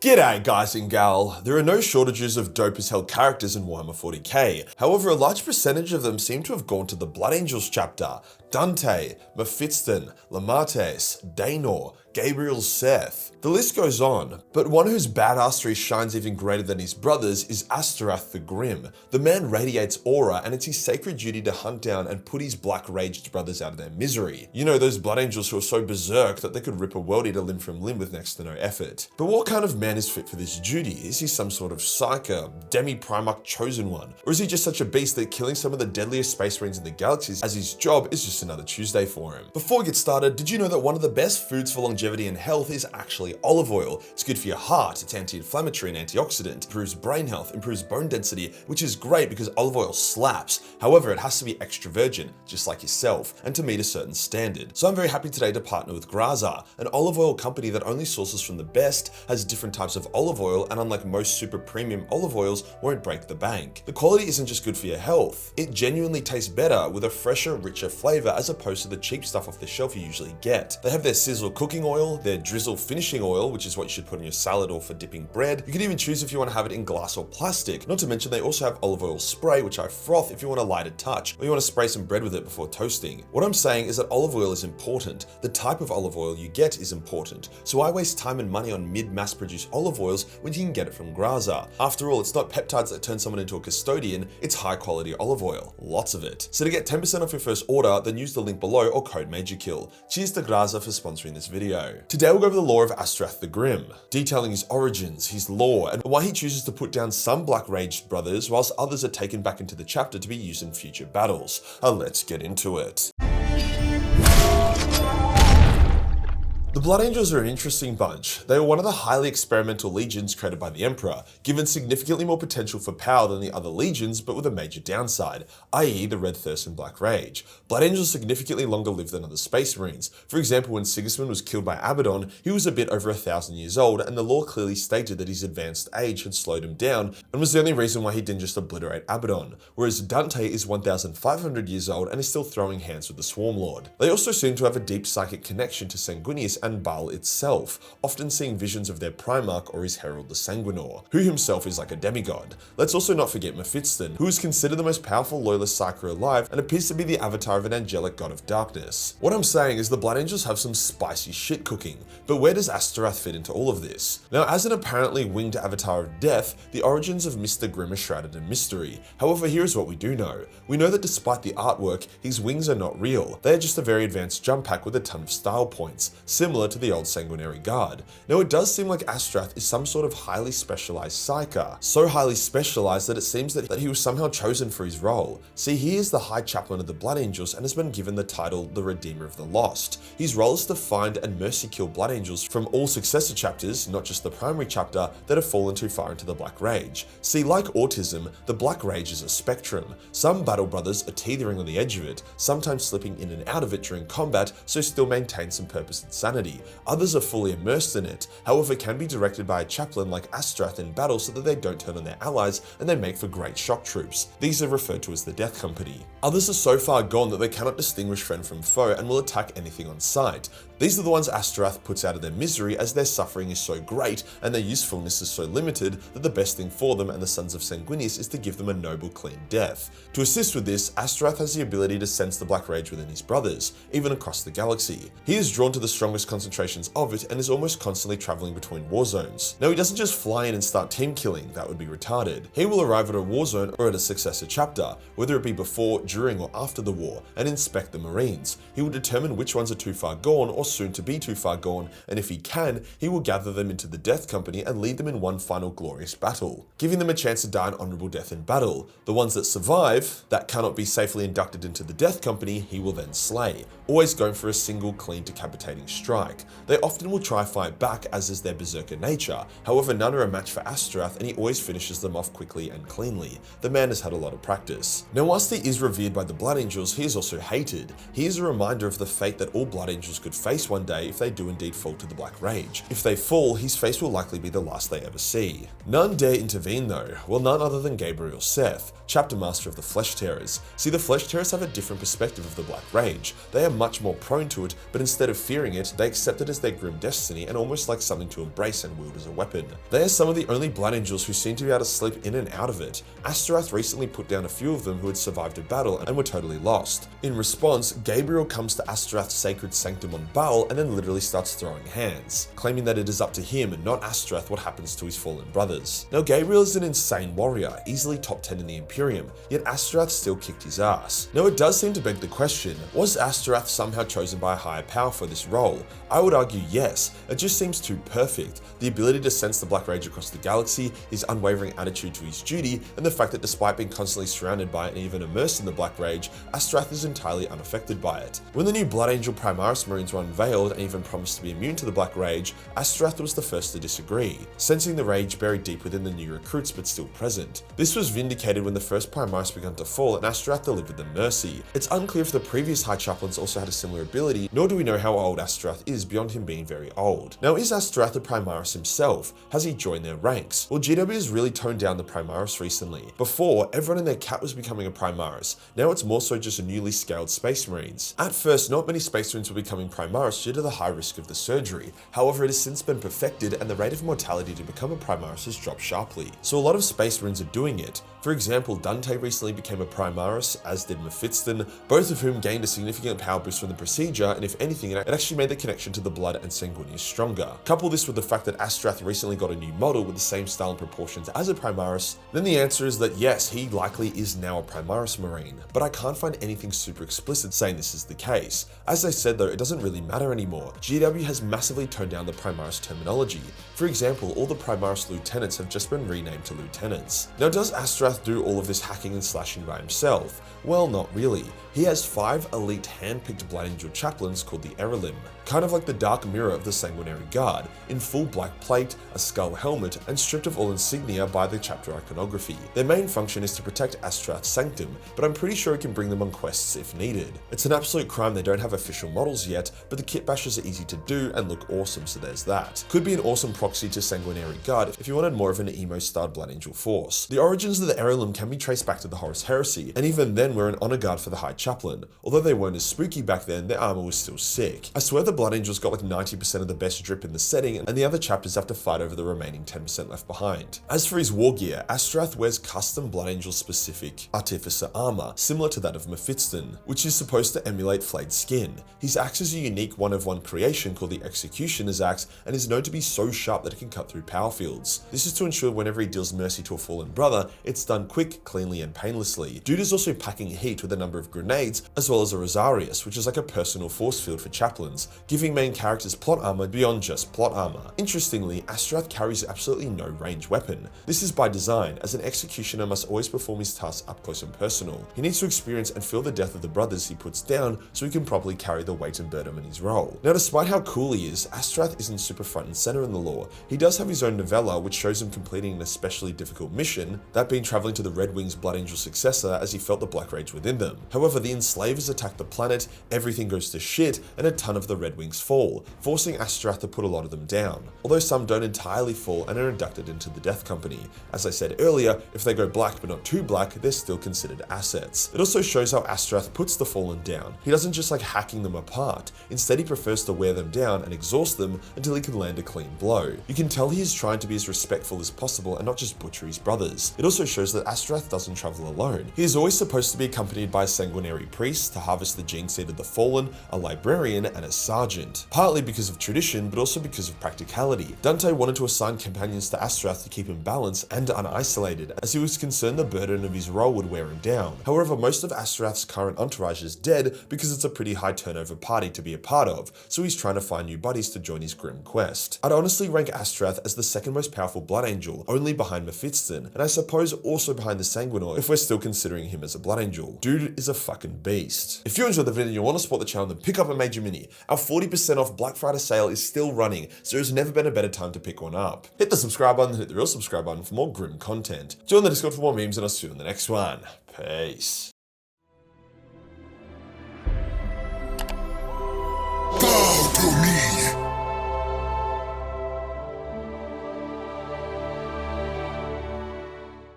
G'day guys and gal, there are no shortages of dope as hell characters in Warhammer 40k, however a large percentage of them seem to have gone to the Blood Angels chapter. Dante, Mephiston, Lamates, Daenor, Gabriel Seth. The list goes on, but one whose badassery shines even greater than his brothers is Astorath the Grim. The man radiates aura, and it's his sacred duty to hunt down and put his black raged brothers out of their misery. You know, those Blood Angels who are so berserk that they could rip a world eater limb from limb with next to no effort. But what kind of man is fit for this duty? Is he some sort of psyker, demi-primarch chosen one? Or is he just such a beast that killing some of the deadliest space marines in the galaxies as his job is just another Tuesday for him? Before we get started, did you know that one of the best foods for longevity and health is actually olive oil? It's good for your heart, it's anti-inflammatory and antioxidant, improves brain health, improves bone density, which is great because olive oil slaps. However, it has to be extra virgin, just like yourself, and to meet a certain standard. So I'm very happy today to partner with Graza, an olive oil company that only sources from the best, has different types of olive oil, and unlike most super premium olive oils, won't break the bank. The quality isn't just good for your health, it genuinely tastes better with a fresher, richer flavor as opposed to the cheap stuff off the shelf you usually get. They have their sizzle cooking oil, their drizzle finishing oil, which is what you should put on your salad or for dipping bread. You can even choose if you want to have it in glass or plastic. Not to mention they also have olive oil spray, which I froth if you want a lighter touch, or you want to spray some bread with it before toasting. What I'm saying is that olive oil is important. The type of olive oil you get is important. So I waste time and money on mid-mass produced olive oils when you can get it from Graza. After all, it's not peptides that turn someone into a custodian, it's high quality olive oil. Lots of it. So to get 10% off your first order, then use the link below or code Majorkill. Cheers to Graza for sponsoring this video. Today we'll go over the lore of Astorath the Grim, detailing his origins, his lore, and why he chooses to put down some black raged brothers whilst others are taken back into the chapter to be used in future battles. Let's get into it. The Blood Angels are an interesting bunch. They were one of the highly experimental legions created by the Emperor, given significantly more potential for power than the other legions, but with a major downside, i.e. the Red Thirst and Black Rage. Blood Angels significantly longer lived than other Space Marines. For example, when Sigismund was killed by Abaddon, he was a bit over 1,000 years old, and the lore clearly stated that his advanced age had slowed him down, and was the only reason why he didn't just obliterate Abaddon, whereas Dante is 1,500 years old and is still throwing hands with the Swarm Lord. They also seem to have a deep psychic connection to Sanguinius and Baal itself, often seeing visions of their Primarch or his Herald the Sanguinor, who himself is like a demigod. Let's also not forget Mephiston, who is considered the most powerful loyalist psyker alive and appears to be the avatar of an angelic god of darkness. What I'm saying is the Blood Angels have some spicy shit cooking, but where does Astorath fit into all of this? Now, as an apparently winged avatar of death, the origins of Mr. Grimm are shrouded in mystery. However, here's what we do know. We know that despite the artwork, his wings are not real. They are just a very advanced jump pack with a ton of style points, similar to the old Sanguinary Guard. Now, it does seem like Astorath is some sort of highly specialized psyker, so highly specialized that it seems that he was somehow chosen for his role. See, he is the High Chaplain of the Blood Angels and has been given the title the Redeemer of the Lost. His role is to find and mercy kill Blood Angels from all successor chapters, not just the primary chapter, that have fallen too far into the Black Rage. See, like autism, the Black Rage is a spectrum. Some battle brothers are teetering on the edge of it, sometimes slipping in and out of it during combat, so still maintain some purpose and sanity. Others are fully immersed in it, however can be directed by a chaplain like Astorath in battle so that they don't turn on their allies and they make for great shock troops. These are referred to as the Death Company. Others are so far gone that they cannot distinguish friend from foe and will attack anything on sight. These are the ones Astorath puts out of their misery as their suffering is so great and their usefulness is so limited that the best thing for them and the Sons of Sanguinius is to give them a noble, clean death. To assist with this, Astorath has the ability to sense the Black Rage within his brothers, even across the galaxy. He is drawn to the strongest concentrations of it and is almost constantly traveling between war zones. Now, he doesn't just fly in and start team killing, that would be retarded. He will arrive at a war zone or at a successor chapter, whether it be before, during, or after the war, and inspect the Marines. He will determine which ones are too far gone or soon to be too far gone, and if he can, he will gather them into the Death Company and lead them in one final glorious battle, giving them a chance to die an honorable death in battle. The ones that survive, that cannot be safely inducted into the Death Company, he will then slay, always going for a single clean decapitating strike. They often will try fight back, as is their berserker nature. However, none are a match for Astorath, and he always finishes them off quickly and cleanly. The man has had a lot of practice. Now, whilst he is revered by the Blood Angels, he is also hated. He is a reminder of the fate that all Blood Angels could face one day if they do indeed fall to the Black Rage. If they fall, his face will likely be the last they ever see. None dare intervene though. Well, none other than Gabriel Seth, Chapter Master of the Flesh Tearers. See, the Flesh Tearers have a different perspective of the Black Rage. They are much more prone to it, but instead of fearing it, they accept it as their grim destiny and almost like something to embrace and wield as a weapon. They are some of the only Blood Angels who seem to be able to slip in and out of it. Astorath recently put down a few of them who had survived a battle and were totally lost. In response, Gabriel comes to Astorath's sacred sanctum on Baal and then literally starts throwing hands, claiming that it is up to him and not Astorath what happens to his fallen brothers. Now Gabriel is an insane warrior, easily top 10 in the Imperium, yet Astorath still kicked his ass. Now it does seem to beg the question, was Astorath somehow chosen by a higher power for this role? I would argue yes, it just seems too perfect. The ability to sense the Black Rage across the galaxy, his unwavering attitude to his duty, and the fact that despite being constantly surrounded by it and even immersed in the Black Rage, Astorath is entirely unaffected by it. When the new Blood Angel Primaris Marines were unveiled and even promised to be immune to the Black Rage, Astorath was the first to disagree, sensing the rage buried deep within the new recruits but still present. This was vindicated when the first Primaris began to fall and Astorath delivered them mercy. It's unclear if the previous High Chaplains also had a similar ability, nor do we know how old Astorath is beyond him being very old. Now is Astorath a Primaris himself? Has he joined their ranks? Well, GW has really toned down the Primaris recently. Before, everyone in their cat was becoming a Primaris. Now it's more so just a newly scaled Space Marines. At first, not many Space Marines were becoming Primaris due to the high risk of the surgery. However, it has since been perfected and the rate of mortality to become a Primaris has dropped sharply. So a lot of Space Marines are doing it. For example, Dante recently became a Primaris, as did Mephiston, both of whom gained a significant power boost from the procedure, and if anything, it actually made the connection to the blood and sanguineous stronger. Couple this with the fact that Astorath recently got a new model with the same style and proportions as a Primaris, then the answer is that yes, he likely is now a Primaris Marine, but I can't find anything super explicit saying this is the case. As I said though, it doesn't really matter anymore. GW has massively toned down the Primaris terminology. For example, all the Primaris lieutenants have just been renamed to lieutenants. Now does Astorath do all of this hacking and slashing by himself? Well, not really. He has 5 elite hand-picked Blood Angel chaplains called the Erelim, kind of like the Dark Mirror of the Sanguinary Guard, in full black plate, a skull helmet, and stripped of all insignia by the chapter iconography. Their main function is to protect Astorath's sanctum, but I'm pretty sure he can bring them on quests if needed. It's an absolute crime they don't have official models yet, but the kit bashes are easy to do and look awesome, so there's that. Could be an awesome proxy to Sanguinary Guard if you wanted more of an emo-styled Blood Angel force. The origins of the Erelim can be traced back to the Horus Heresy, and even then were an honor guard for the High Chaplain. Although they weren't as spooky back then, their armor was still sick. I swear the Blood Angels got like 90% of the best drip in the setting, and the other chapters have to fight over the remaining 10% left behind. As for his war gear, Astorath wears custom Blood Angel specific Artificer armor, similar to that of Mephiston, which is supposed to emulate flayed skin. His axe is a unique one-of-one creation called the Executioner's Axe, and is known to be so sharp that it can cut through power fields. This is to ensure whenever he deals mercy to a fallen brother, it's done quick, cleanly, and painlessly. Dude is also packing heat with a number of grenades, as well as a Rosarius, which is like a personal force field for chaplains, giving main characters plot armor beyond just plot armor. Interestingly, Astorath carries absolutely no range weapon. This is by design, as an executioner must always perform his tasks up close and personal. He needs to experience and feel the death of the brothers he puts down so he can properly carry the weight and burden in his role. Now, despite how cool he is, Astorath isn't super front and center in the lore. He does have his own novella, which shows him completing an especially difficult mission, that being traveling to the Red Wing's Blood Angel successor as he felt the Black Rage within them. However, the enslavers attack the planet, everything goes to shit, and a ton of the Red Wings fall, forcing Astorath to put a lot of them down. Although some don't entirely fall and are inducted into the Death Company. As I said earlier, if they go black but not too black, they're still considered assets. It also shows how Astorath puts the fallen down. He doesn't just like hacking them apart, instead he prefers to wear them down and exhaust them until he can land a clean blow. You can tell he is trying to be as respectful as possible and not just butcher his brothers. It also shows that Astorath doesn't travel alone. He is always supposed to be accompanied by a sanguinary priest to harvest the gene seed of the fallen, a librarian, and a sergeant. Partly because of tradition, but also because of practicality. Dante wanted to assign companions to Astorath to keep him balanced and unisolated, as he was concerned the burden of his role would wear him down. However, most of Astorath's current entourage is dead because it's a pretty high turnover party to be a part of, so he's trying to find new buddies to join his grim quest. I'd honestly rank Astorath as the second most powerful Blood Angel, only behind Mephiston, and I suppose also behind the Sanguinor if we're still considering him as a Blood Angel. Dude is a fucking beast. If you enjoyed the video and you want to support the channel, then pick up a Major Mini. Our 40% off Black Friday sale is still running, so there's never been a better time to pick one up. Hit the subscribe button, hit the real subscribe button for more grim content. Join the Discord for more memes, and I'll see you in the next one. Peace.